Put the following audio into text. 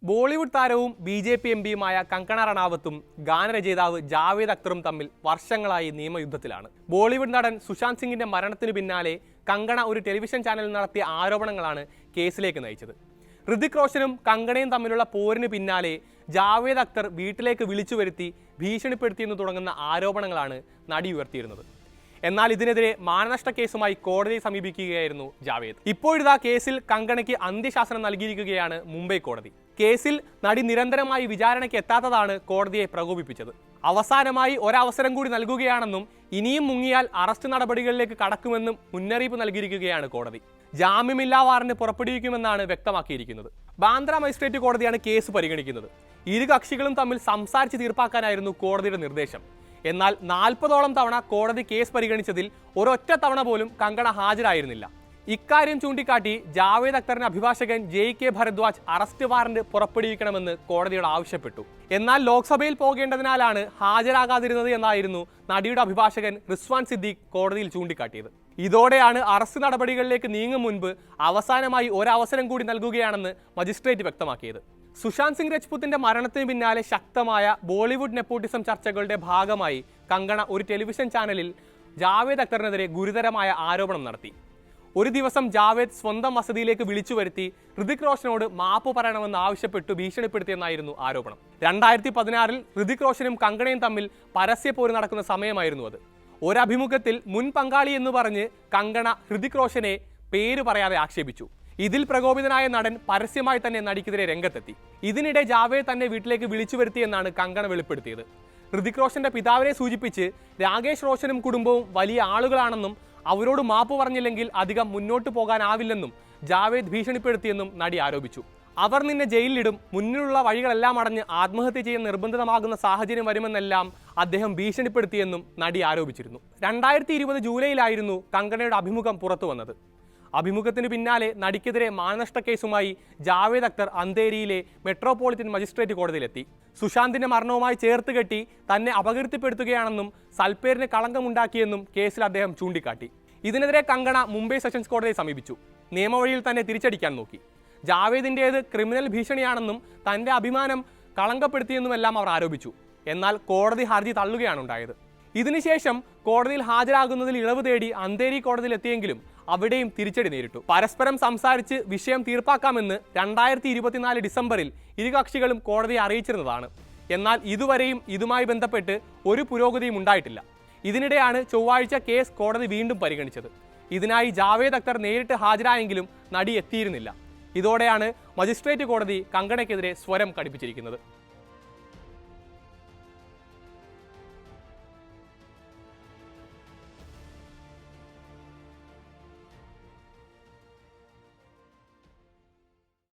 ബോളിവുഡ് താരവും ബി.ജെ.പി. എംപിയുമായ കങ്കണ റണാവത്തും ഗാനരചയിതാവ് ജാവേദ് അക്തറും തമ്മിൽ വർഷങ്ങളായി നിയമയുദ്ധത്തിലാണ്. ബോളിവുഡ് നടൻ സുശാന്ത് സിംഗിന്റെ മരണത്തിനു പിന്നാലെ കങ്കണ ഒരു ടെലിവിഷൻ ചാനലിൽ നടത്തിയ ആരോപണങ്ങളാണ് കേസിലേക്ക് നയിച്ചത്. ഋതിക് റോഷനും കങ്കണയും തമ്മിലുള്ള പോരിന് പിന്നാലെ ജാവേദ് അക്തർ വീട്ടിലേക്ക് വിളിച്ചു വരുത്തി ഭീഷണിപ്പെടുത്തിയെന്ന് തുടങ്ങുന്ന ആരോപണങ്ങളാണ് നടി ഉയർത്തിയിരുന്നത്. എന്നാൽ ഇതിനെതിരെ മാനനഷ്ട കേസുമായി കോടതിയെ സമീപിക്കുകയായിരുന്നു ജാവേദ്. ഇപ്പോഴിതാ കേസിൽ കങ്കണയ്ക്ക് അന്ത്യശാസനം നൽകിയിരിക്കുകയാണ് മുംബൈ കോടതി. കേസിൽ നടി നിരന്തരമായി വിചാരണയ്ക്ക് എത്താത്തതാണ് കോടതിയെ പ്രകോപിപ്പിച്ചത്. അവസാനമായി ഒരവസരം കൂടി നൽകുകയാണെന്നും ഇനിയും മുങ്ങിയാൽ അറസ്റ്റ് നടപടികളിലേക്ക് കടക്കുമെന്നും മുന്നറിയിപ്പ് നൽകിയിരിക്കുകയാണ് കോടതി. ജാമ്യമില്ലാ വാറന്റ് പുറപ്പെടുവിക്കുമെന്നാണ് വ്യക്തമാക്കിയിരിക്കുന്നത്. ബാന്ദ്ര മജിസ്ട്രേറ്റ് കോടതിയാണ് കേസ് പരിഗണിക്കുന്നത്. ഇരു കക്ഷികളും തമ്മിൽ സംസാരിച്ച് തീർപ്പാക്കാനായിരുന്നു കോടതിയുടെ നിർദ്ദേശം. എന്നാൽ 40ഓളം തവണ കോടതി കേസ് പരിഗണിച്ചതിൽ ഒരൊറ്റ തവണ പോലും കങ്കണ ഹാജരായിരുന്നില്ല. ഇക്കാര്യം ചൂണ്ടിക്കാട്ടി ജാവേദ് അക്തറിന്റെ അഭിഭാഷകൻ ജെ.കെ. ഭരദ്വാജ് അറസ്റ്റ് വാറന്റ് പുറപ്പെടുവിക്കണമെന്ന് കോടതിയോട് ആവശ്യപ്പെട്ടു. എന്നാൽ ലോക്സഭയിൽ പോകേണ്ടതിനാലാണ് ഹാജരാകാതിരുന്നത് എന്നായിരുന്നു നടിയുടെ അഭിഭാഷകൻ റിസ്വാൻ സിദ്ദീഖ് കോടതിയിൽ ചൂണ്ടിക്കാട്ടിയത്. ഇതോടെയാണ് അറസ്റ്റ് നടപടികളിലേക്ക് നീങ്ങും മുൻപ് അവസാനമായി ഒരവസരം കൂടി നൽകുകയാണെന്ന് മജിസ്ട്രേറ്റ് വ്യക്തമാക്കിയത്. സുശാന്ത് സിംഗ് രജ്പുത്തിന്റെ മരണത്തിന് പിന്നാലെ ശക്തമായ ബോളിവുഡ് നെപ്പോട്ടിസം ചർച്ചകളുടെ ഭാഗമായി കങ്കണ ഒരു ടെലിവിഷൻ ചാനലിൽ ജാവേദ് അക്തറിനെതിരെ ഗുരുതരമായ ആരോപണം നടത്തി. ഒരു ദിവസം ജാവേദ് സ്വന്തം വസതിയിലേക്ക് വിളിച്ചു വരുത്തി ഋതിക് റോഷനോട് മാപ്പ് പറയണമെന്ന് ആവശ്യപ്പെട്ടു ഭീഷണിപ്പെടുത്തിയെന്നായിരുന്നു ആരോപണം. 2016 ഋതിക് റോഷനും കങ്കണയും തമ്മിൽ പരസ്യപ്പോര് നടക്കുന്ന സമയമായിരുന്നു അത്. ഒരഭിമുഖത്തിൽ മുൻ പങ്കാളി എന്ന് പറഞ്ഞ് കങ്കണ ഋതിക് റോഷനെ പേര് പറയാതെ ആക്ഷേപിച്ചു. ഇതിൽ പ്രകോപിതനായ നടൻ പരസ്യമായി തന്നെ നടിക്കെതിരെ രംഗത്തെത്തി. ഇതിനിടെ ജാവേദ് തന്നെ വീട്ടിലേക്ക് വിളിച്ചു വരുത്തിയെന്നാണ് കങ്കണ വെളിപ്പെടുത്തിയത്. ഋതിക് റോഷന്റെ പിതാവിനെ സൂചിപ്പിച്ച് രാകേഷ് റോഷനും കുടുംബവും വലിയ ആളുകളാണെന്നും അവരോട് മാപ്പ് പറഞ്ഞില്ലെങ്കിൽ അധികം മുന്നോട്ട് പോകാനാവില്ലെന്നും ജാവേദ് ഭീഷണിപ്പെടുത്തിയെന്നും നടി ആരോപിച്ചു. അവർ നിന്നെ ജയിലിലിടും, മുന്നിലുള്ള വഴികളെല്ലാം അടഞ്ഞ് ആത്മഹത്യ ചെയ്യാൻ നിർബന്ധിതമാകുന്ന സാഹചര്യം വരുമെന്നെല്ലാം അദ്ദേഹം ഭീഷണിപ്പെടുത്തിയെന്നും നടി ആരോപിച്ചിരുന്നു. 2020 ജൂലൈയിലായിരുന്നു കങ്കണയുടെ അഭിമുഖം പുറത്തു വന്നത്. അഭിമുഖത്തിന് പിന്നാലെ നടിക്കെതിരെ മാനനഷ്ട കേസുമായി ജാവേദ് അക്തർ അന്തേരിയിലെ മെട്രോപൊളിറ്റൻ മജിസ്ട്രേറ്റ് കോടതിയിലെത്തി. സുശാന്തിന്റെ മരണവുമായി ചേർത്ത് കെട്ടി തന്നെ അപകീർത്തിപ്പെടുത്തുകയാണെന്നും സൽപ്പേരിന് കളങ്കമുണ്ടാക്കിയെന്നും കേസിൽ അദ്ദേഹം ചൂണ്ടിക്കാട്ടി. ഇതിനെതിരെ കങ്കണ മുംബൈ സെഷൻസ് കോടതിയെ സമീപിച്ചു. നിയമവഴിയിൽ തന്നെ തിരിച്ചടിക്കാൻ നോക്കി. ജാവേദിന്റേത് ക്രിമിനൽ ഭീഷണിയാണെന്നും തന്റെ അഭിമാനം കളങ്കപ്പെടുത്തിയെന്നുമെല്ലാം അവർ ആരോപിച്ചു. എന്നാൽ കോടതി ഹർജി തള്ളുകയാണ് ഉണ്ടായത്. ഇതിനുശേഷം കോടതിയിൽ ഹാജരാകുന്നതിൽ ഇളവ് തേടി അന്തേരി കോടതിയിൽ എത്തിയെങ്കിലും അവിടെയും തിരിച്ചടി നേരിട്ടു. പരസ്പരം സംസാരിച്ച് വിഷയം തീർപ്പാക്കാമെന്ന് 2024 ഡിസംബറിൽ ഇരു കക്ഷികളും കോടതിയെ അറിയിച്ചിരുന്നതാണ്. എന്നാൽ ഇതുവരെയും ഇതുമായി ബന്ധപ്പെട്ട് ഒരു പുരോഗതിയും ഉണ്ടായിട്ടില്ല. ഇതിനിടെയാണ് ചൊവ്വാഴ്ച കേസ് കോടതി വീണ്ടും പരിഗണിച്ചത്. ഇതിനായി ജാവേദ് അക്തർ നേരിട്ട് ഹാജരായെങ്കിലും നടി എത്തിയിരുന്നില്ല. ഇതോടെയാണ് മജിസ്ട്രേറ്റ് കോടതി കങ്കണയ്ക്കെതിരെ സ്വരം കടുപ്പിച്ചിരിക്കുന്നത്.